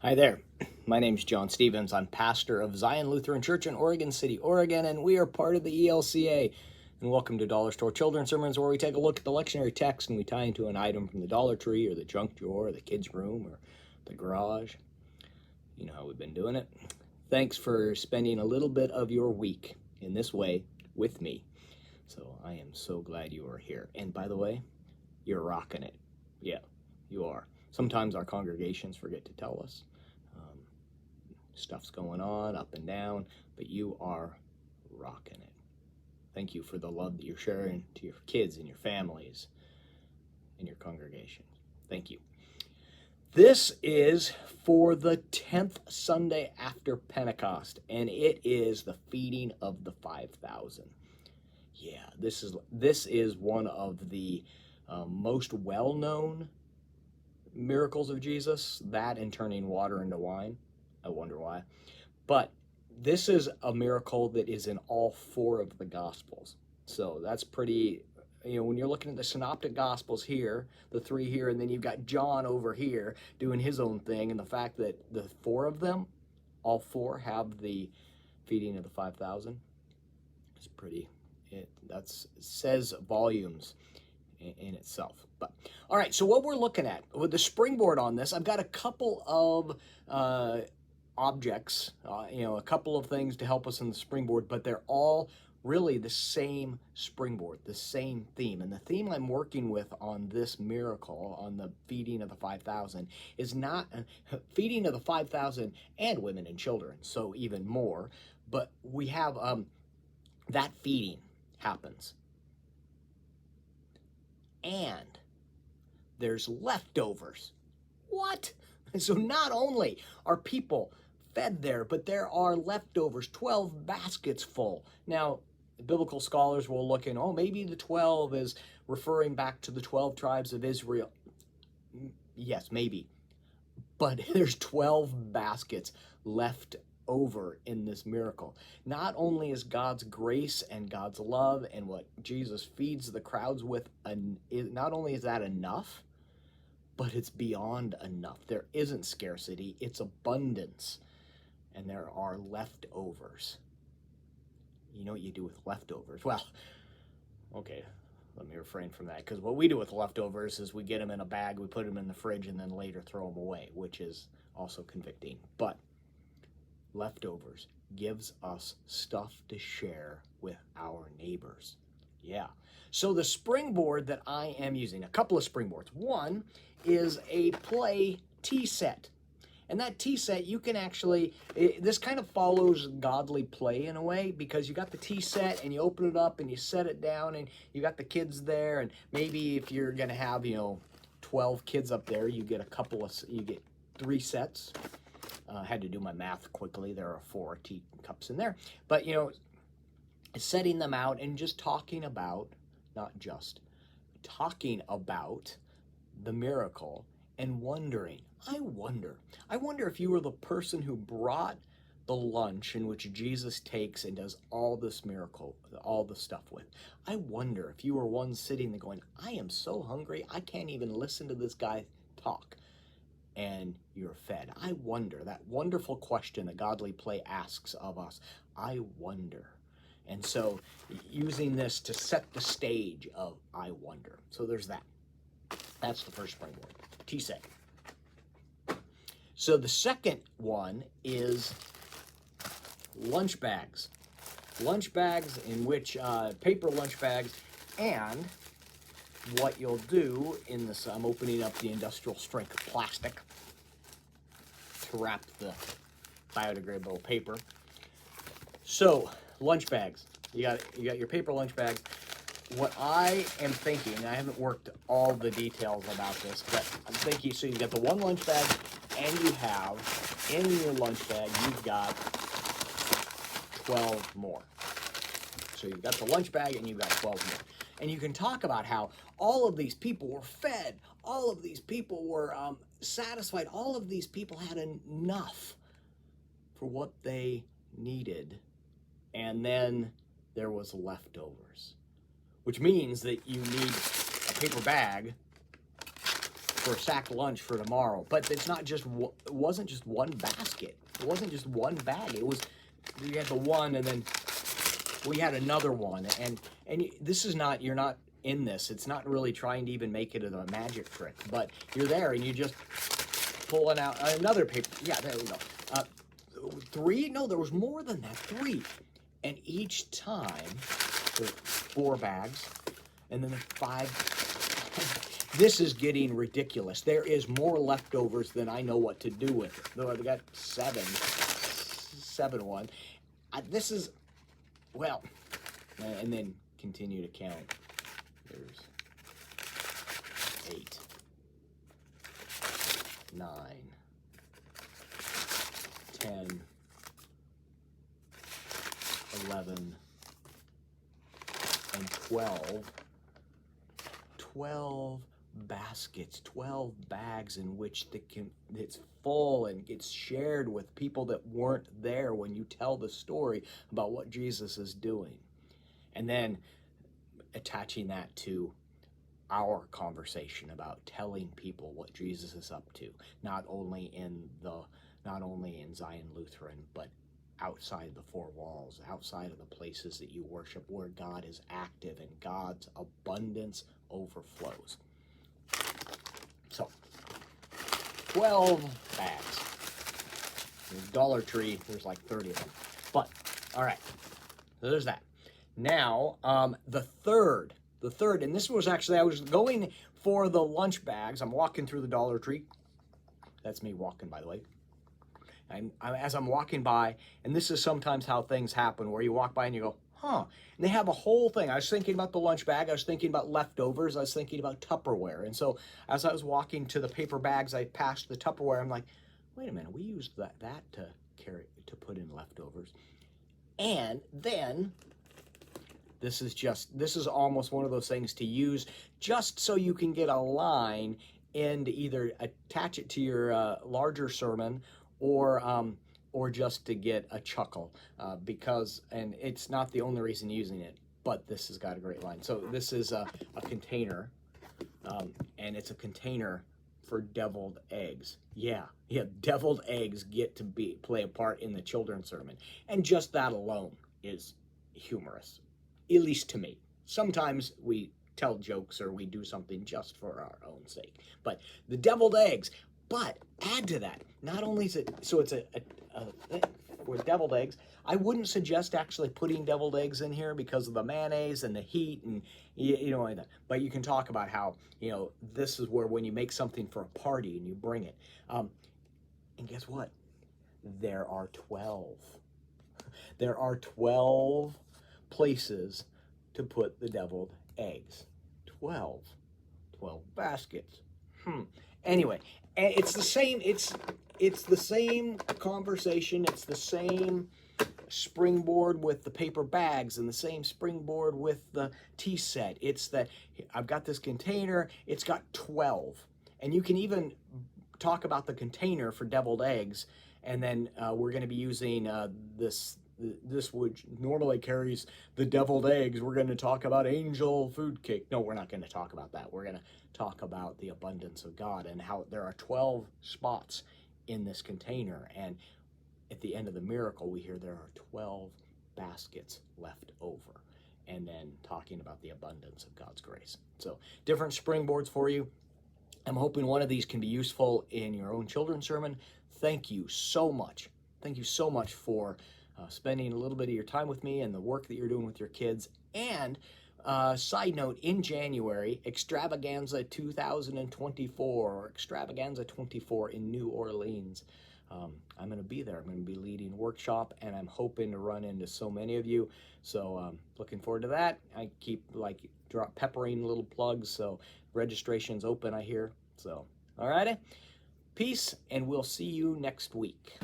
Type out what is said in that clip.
Hi there. My name's John Stevens. I'm pastor of Zion Lutheran Church in Oregon City, Oregon, and we are part of the ELCA. And welcome to Dollar Store Children's Sermons, where we take a look at the lectionary text and we tie into an item from the Dollar Tree or the junk drawer or the kids' room or the garage. You know how we've been doing it. Thanks for spending a little bit of your week in this way with me. So I am so glad you are here. And by the way, you're rocking it. Yeah, you are. Sometimes our congregations forget to tell us. Stuff's going on up and down, but you are rocking it. Thank you for the love that you're sharing to your kids and your families and your congregations. Thank you. This is for the 10th Sunday after Pentecost, and it is the feeding of the 5,000. Yeah, this is one of the most well-known miracles of Jesus, that and turning water into wine. I wonder why. But this is a miracle that is in all four of the Gospels. So that's pretty, when you're looking at the Synoptic Gospels here, the three here, and then you've got John over here doing his own thing, and the fact that the four of them, all four have the feeding of the 5,000, is pretty, that says volumes in itself. But all right, so what we're looking at with the springboard on this, I've got a couple of objects, a couple of things to help us in the springboard, but they're all really the same springboard, the same theme. And the theme I'm working with on this miracle, on the feeding of the 5,000, is not feeding of the 5,000 and women and children, so even more. But we have that feeding happens. And there's leftovers. What? So not only are people fed there, but there are leftovers, 12 baskets full. Now, biblical scholars will look in, maybe the 12 is referring back to the 12 tribes of Israel. Yes, maybe. But there's 12 baskets left over in this miracle. Not only is God's grace and God's love and what Jesus feeds the crowds with, not only is that enough, but it's beyond enough. There isn't scarcity, it's abundance. And there are leftovers. You know what you do with leftovers? Well, okay, let me refrain from that, because what we do with leftovers is we get them in a bag, we put them in the fridge, and then later throw them away, which is also convicting. But leftovers gives us stuff to share with our neighbors. Yeah. So the springboard that I am using, a couple of springboards. One is a play tea set. And that tea set, you can actually, this kind of follows godly play in a way, because you got the tea set and you open it up and you set it down and you got the kids there, and maybe if you're going to have, 12 kids up there, you get you get 3 sets. I had to do my math quickly. There are 4 teacups in there. But, setting them out and just talking about the miracle and wondering. I wonder if you were the person who brought the lunch in which Jesus takes and does all this miracle, all the stuff with. I wonder if you were one sitting there going, I am so hungry, I can't even listen to this guy talk. And you're fed. I wonder, that wonderful question that godly play asks of us. I wonder. And so using this to set the stage of I wonder. So there's that. That's the first springboard. Tea set. So the second one is lunch bags. Lunch bags in which, paper lunch bags, and what you'll do in this, I'm opening up the industrial strength plastic to wrap the biodegradable paper. So, lunch bags. You got your paper lunch bags. What I am thinking, I haven't worked all the details about this, but I'm thinking, so you've got the one lunch bag, and you have, in your lunch bag, you've got 12 more. So you've got the lunch bag, and you've got 12 more. And you can talk about how all of these people were fed, all of these people were satisfied, all of these people had enough for what they needed. And then there was leftovers, which means that you need a paper bag for a sack lunch for tomorrow. But it's not just, it wasn't just one basket. It wasn't just one bag. It was, you had the one, and then we had another one. And this is not, you're not in this. It's not really trying to even make it a magic trick. But you're there, and you just pulling out another paper. Yeah, there we go. 3? No, there was more than that. 3. And each time, there's 4 bags, and then there's 5. This is getting ridiculous. There is more leftovers than I know what to do with it. Though I've got 7 1. This is, well, and then continue to count. There's 8, 9, 10, 11, and 12. 12 baskets, 12 bags in which it's full and gets shared with people that weren't there when you tell the story about what Jesus is doing. And then attaching that to our conversation about telling people what Jesus is up to, not only in Zion Lutheran, but outside the 4 walls, outside of the places that you worship, where God is active and God's abundance overflows. So, 12 bags. There's Dollar Tree, there's like 30 of them. But, all right, so there's that. Now, the third, and this was actually, I was going for the lunch bags. I'm walking through the Dollar Tree. That's me walking, by the way. And as I'm walking by, and this is sometimes how things happen, where you walk by and you go, huh. And they have a whole thing. I was thinking about the lunch bag. I was thinking about leftovers. I was thinking about Tupperware. And so as I was walking to the paper bags, I passed the Tupperware. I'm like, wait a minute, we used that to put in leftovers. And then this is almost one of those things to use just so you can get a line and either attach it to your larger sermon, or just to get a chuckle, and it's not the only reason using it, but this has got a great line. So this is a container, and it's a container for deviled eggs. Yeah, deviled eggs get to play a part in the children's sermon, and just that alone is humorous, at least to me. Sometimes we tell jokes or we do something just for our own sake, but the deviled eggs. But add to that, not only is it, so it's a with deviled eggs. I wouldn't suggest actually putting deviled eggs in here because of the mayonnaise and the heat and, you know, like that. But you can talk about how, you know, this is where when you make something for a party and you bring it. And guess what? There are 12. There are 12 places to put the deviled eggs. 12 baskets. Anyway, and it's the same, it's the same conversation, it's the same springboard with the paper bags and the same springboard with the tea set. It's that I've got this container, it's got 12. And you can even talk about the container for deviled eggs, and then we're going to be using this which normally carries the deviled eggs. We're going to talk about angel food cake. No, we're not going to talk about that. We're going to talk about the abundance of God and how there are 12 spots in this container. And at the end of the miracle, we hear there are 12 baskets left over. And then talking about the abundance of God's grace. So different springboards for you. I'm hoping one of these can be useful in your own children's sermon. Thank you so much. Thank you so much for spending a little bit of your time with me and the work that you're doing with your kids. And side note, in January, Extravaganza 2024, or Extravaganza 24 in New Orleans. I'm going to be there. I'm going to be leading workshop, and I'm hoping to run into so many of you. So looking forward to that. I keep peppering little plugs, so registration's open, I hear. So, all righty. Peace, and we'll see you next week.